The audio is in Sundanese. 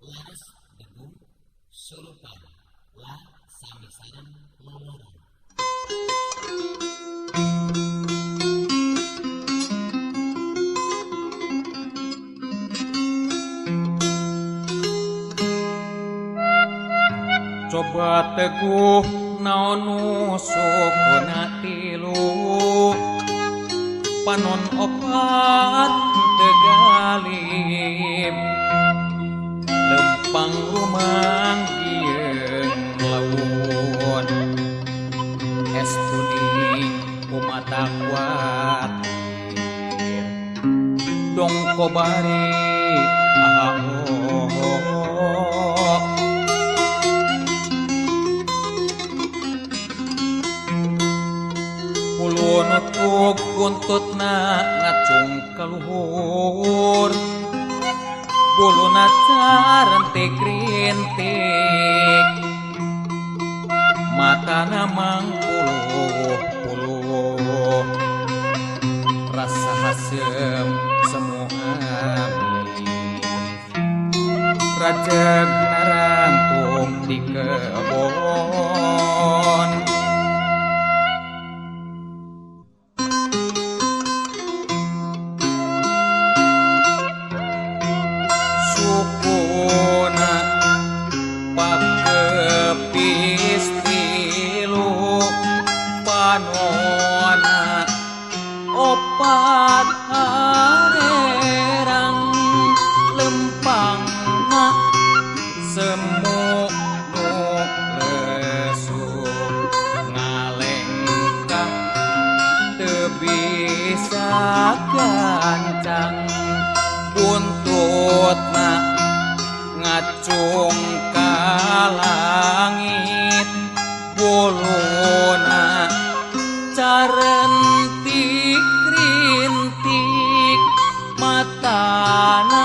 laras degung sulupan la sami sareng loloran. Coba teguh naon nusukna tilu panon opat tegalib lempang rumanggieun laun es kuning kumata kuatir dong kobari nutuk buntutna ngacung kaluhur buluna carentik-rintik matana mangpuluh-puluh rasa hasem semu abis rajeg narantung di kebon sukuna pakepis tilu panona opat harerang lempangna semu nu lesu ngalengkang teu bisa gancang buntutna ngacung ka langit buluna carentik-rintik matana